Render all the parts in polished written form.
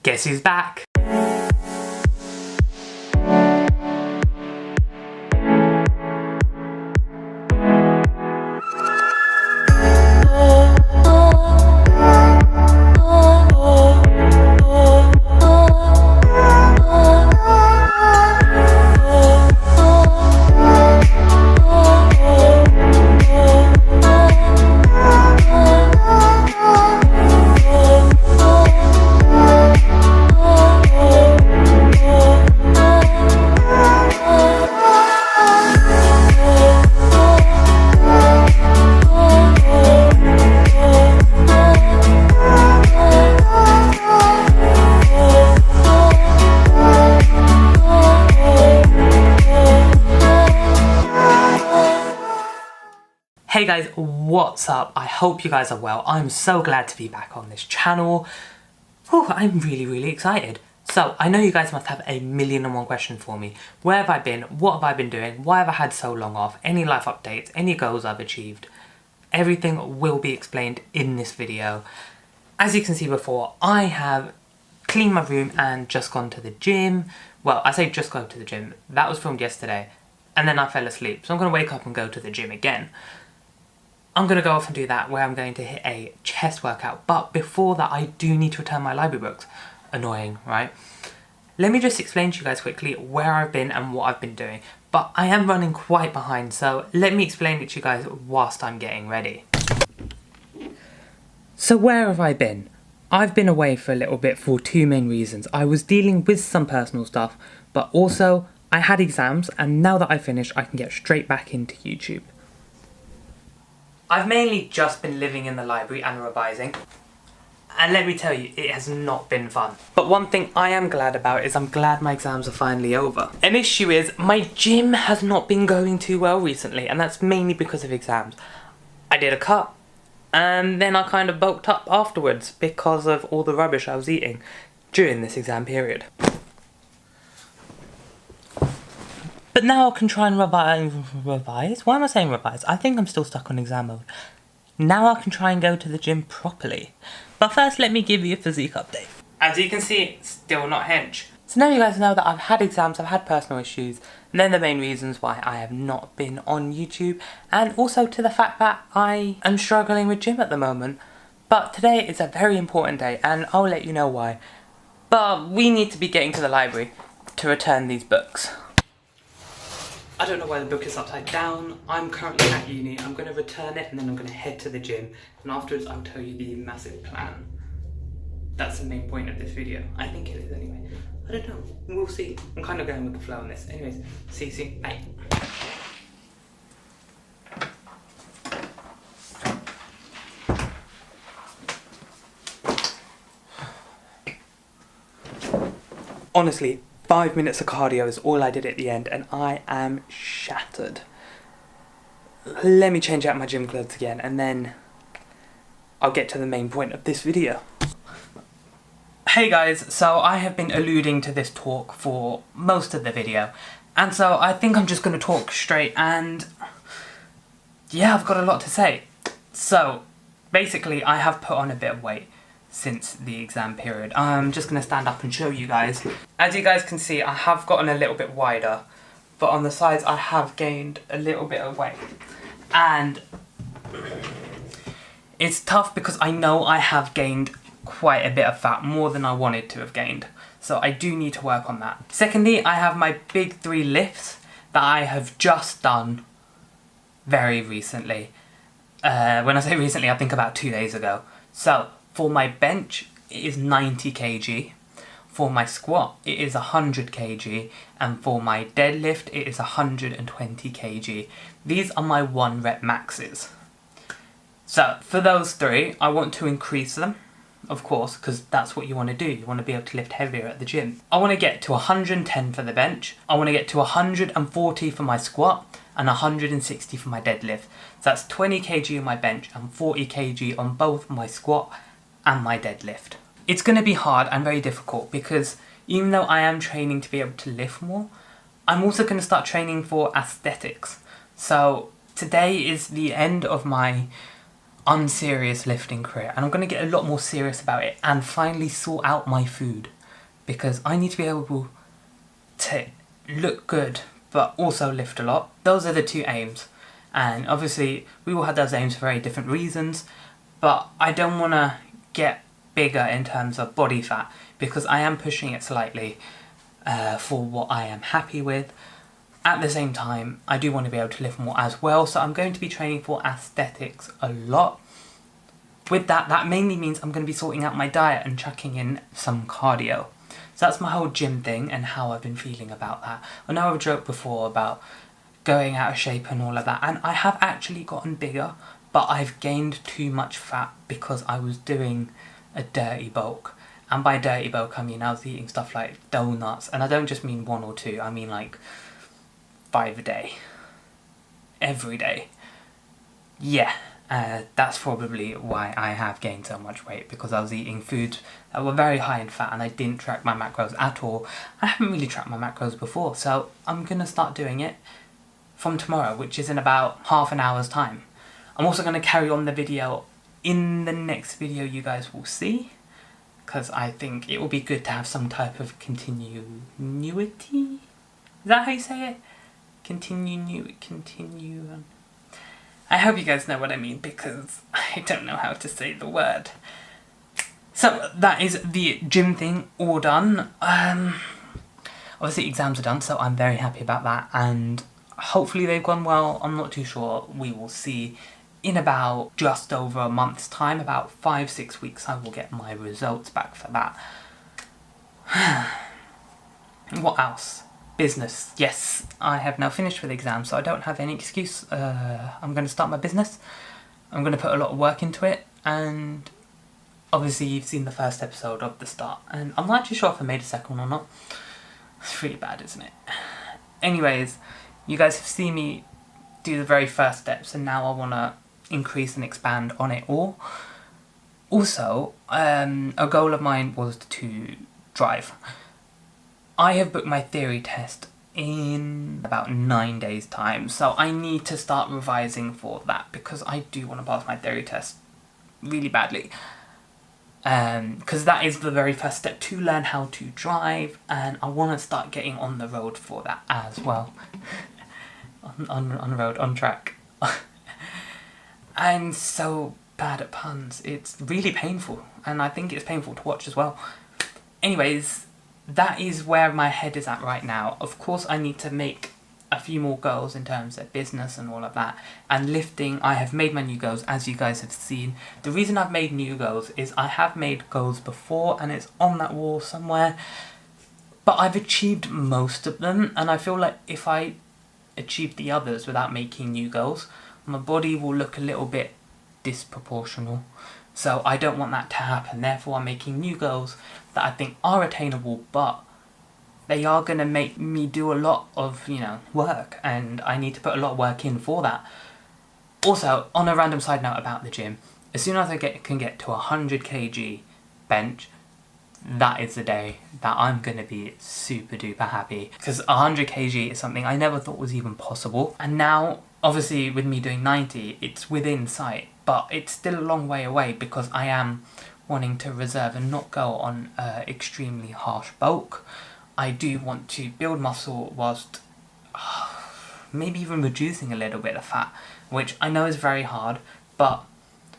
Guess who's back? Hey guys, what's up? I hope you guys are well. I'm so glad to be back on this channel. Whew, I'm really excited. So, I know you guys must have a million and one questions for me. Where have I been? What have I been doing? Why have I had so long off? Any life updates? Any goals I've achieved? Everything will be explained in this video. As you can see before, I have cleaned my room and just gone to the gym. Well, I say just go to the gym. That was filmed yesterday. And then I fell asleep. So I'm going to wake up and go to the gym again. I'm going to go off and do that, where I'm going to hit a chest workout. But before that, I do need to return my library books. Annoying, right? Let me just explain to you guys quickly where I've been and what I've been doing. But I am running quite behind, so let me explain it to you guys whilst I'm getting ready. So where have I been? I've been away for a little bit for two main reasons. I was dealing with some personal stuff, but also I had exams, and now that I finished, I can get straight back into YouTube. I've mainly just been living in the library and revising, and let me tell you, it has not been fun. But one thing I am glad about is I'm glad my exams are finally over. An issue is, my gym has not been going too well recently, and that's mainly because of exams. I did a cut, and then I kind of bulked up afterwards because of all the rubbish I was eating during this exam period. But now I can try and revise? Why am I saying revise? I think I'm still stuck on exam mode. Now I can try and go to the gym properly. But first, let me give you a physique update. As you can see, still not hench. So now you guys know that I've had exams, I've had personal issues, and then the main reasons why I have not been on YouTube, and also to the fact that I am struggling with gym at the moment. But today is a very important day, and I'll let you know why. But we need to be getting to the library to return these books. I don't know why the book is upside down. I'm currently at uni. I'm going to return it and then I'm going to head to the gym. And afterwards I'll tell you the massive plan. That's the main point of this video. I think it is anyway. I don't know. We'll see. I'm kind of going with the flow on this. Anyways, see you soon. Bye. Honestly, 5 minutes of cardio is all I did at the end, and I am shattered. Let me change out my gym clothes again, and then I'll get to the main point of this video. Hey guys, so I have been alluding to this talk for most of the video, and so I think I'm just going to talk straight, and yeah, I've got a lot to say. So, basically, I have put on a bit of weight since the exam period. I'm just going to stand up and show you guys. As you guys can see, I have gotten a little bit wider, but on the sides I have gained a little bit of weight. And it's tough because I know I have gained quite a bit of fat, more than I wanted to have gained. So I do need to work on that. Secondly, I have my big 3 lifts that I have just done very recently. When I say recently, I think about 2 days ago. So, for my bench, it is 90 kg. For my squat, it is 100 kg. And for my deadlift, it is 120 kg. These are my 1 rep maxes. So, for those 3, I want to increase them, of course, because that's what you want to do. You want to be able to lift heavier at the gym. I want to get to 110 for the bench. I want to get to 140 for my squat. And 160 for my deadlift. So that's 20 kg on my bench and 40 kg on both my squat and my deadlift. It's going to be hard and very difficult because even though I am training to be able to lift more, I'm also going to start training for aesthetics. So today is the end of my unserious lifting career, and I'm going to get a lot more serious about it and finally sort out my food, because I need to be able to look good but also lift a lot. Those are the two aims, and obviously we all have those aims for very different reasons, but I don't want to get bigger in terms of body fat, because I am pushing it slightly for what I am happy with. At the same time, I do want to be able to lift more as well, so I'm going to be training for aesthetics a lot. With that, that mainly means I'm going to be sorting out my diet and chucking in some cardio. So that's my whole gym thing and how I've been feeling about that. I know I've joked before about going out of shape and all of that, and I have actually gotten bigger, but I've gained too much fat because I was doing a dirty bulk. And by dirty bulk, I mean I was eating stuff like donuts, and I don't just mean 1 or 2, I mean like 5 a day. Every day. Yeah, that's probably why I have gained so much weight, because I was eating foods that were very high in fat and I didn't track my macros at all. I haven't really tracked my macros before, so I'm going to start doing it from tomorrow, which is in about half an hour's time. I'm also going to carry on the video in the next video you guys will see, because I think it will be good to have some type of continuity? Is that how you say it? Continue. I hope you guys know what I mean, because I don't know how to say the word. So that is the gym thing all done. Obviously exams are done, so I'm very happy about that, and hopefully they've gone well. I'm not too sure. We will see. In about just over a month's time, about 5-6 weeks, I will get my results back for that. What else? Business. Yes, I have now finished with exams, so I don't have any excuse. I'm going to start my business. I'm going to put a lot of work into it, and obviously you've seen the first episode of the start, and I'm not actually sure if I made a second one or not. It's really bad, isn't it? Anyways, you guys have seen me do the very first steps, and now I want to increase and expand on it all. Also, a goal of mine was to drive. I have booked my theory test in about 9 days' time, so I need to start revising for that, because I do want to pass my theory test really badly. Because that is the very first step to learn how to drive, and I want to start getting on the road for that as well. on the road, on track. I'm so bad at puns. It's really painful, and I think it's painful to watch as well. Anyways, that is where my head is at right now. Of course, I need to make a few more goals in terms of business and all of that. And lifting, I have made my new goals, as you guys have seen. The reason I've made new goals is I have made goals before, and it's on that wall somewhere. But I've achieved most of them, and I feel like if I achieve the others without making new goals, my body will look a little bit disproportional. So I don't want that to happen. Therefore, I'm making new goals that I think are attainable, but they are going to make me do a lot of, work, and I need to put a lot of work in for that. Also, on a random side note about the gym, as soon as I can get to 100 kg bench, that is the day that I'm going to be super duper happy, because 100 kg is something I never thought was even possible. And now, obviously with me doing 90, it's within sight, but it's still a long way away, because I am wanting to reserve and not go on extremely harsh bulk. I do want to build muscle whilst maybe even reducing a little bit of fat, which I know is very hard, but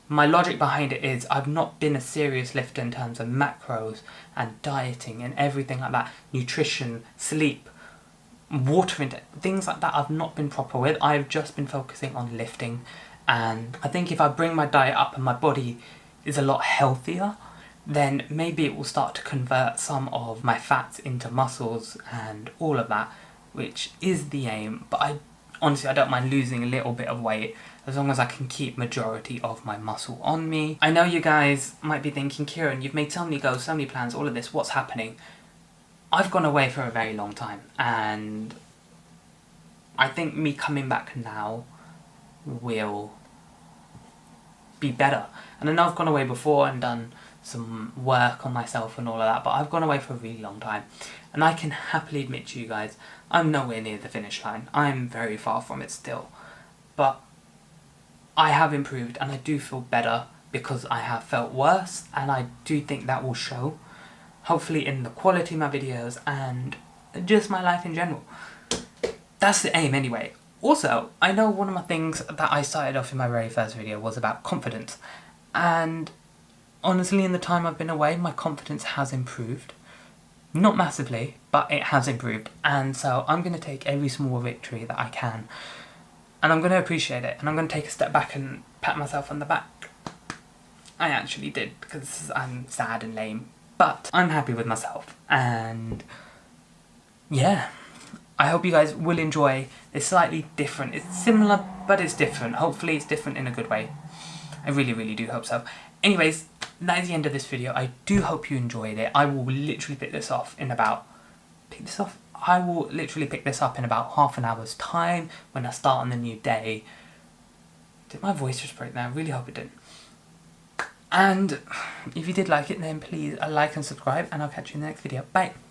my logic behind it is I've not been a serious lifter in terms of macros and dieting and everything like that. Nutrition, sleep, water intake, things like that I've not been proper with. I've just been focusing on lifting, and I think if I bring my diet up and my body is a lot healthier, then maybe it will start to convert some of my fats into muscles and all of that, which is the aim. But honestly, I don't mind losing a little bit of weight as long as I can keep majority of my muscle on me. I know you guys might be thinking, Kieran, you've made so many goals, so many plans, all of this, what's happening? I've gone away for a very long time, and I think me coming back now will be better. And I know I've gone away before and done some work on myself and all of that, but I've gone away for a really long time, and I can happily admit to you guys, I'm nowhere near the finish line. I'm very far from it still, but I have improved and I do feel better because I have felt worse, and I do think that will show, hopefully, in the quality of my videos and just my life in general. That's the aim anyway. Also, I know one of my things that I started off in my very first video was about confidence, and honestly, in the time I've been away, my confidence has improved. Not massively, but it has improved, and so I'm going to take every small victory that I can, and I'm going to appreciate it, and I'm going to take a step back and pat myself on the back. I actually did, because I'm sad and lame, but I'm happy with myself, and yeah, I hope you guys will enjoy this slightly different. It's similar, but it's different. Hopefully it's different in a good way. I really, really do hope so. Anyways, that is the end of this video. I do hope you enjoyed it. I will literally pick this up in about half an hour's time when I start on the new day. Did my voice just break there? I really hope it didn't. And if you did like it, then please like and subscribe, and I'll catch you in the next video. Bye!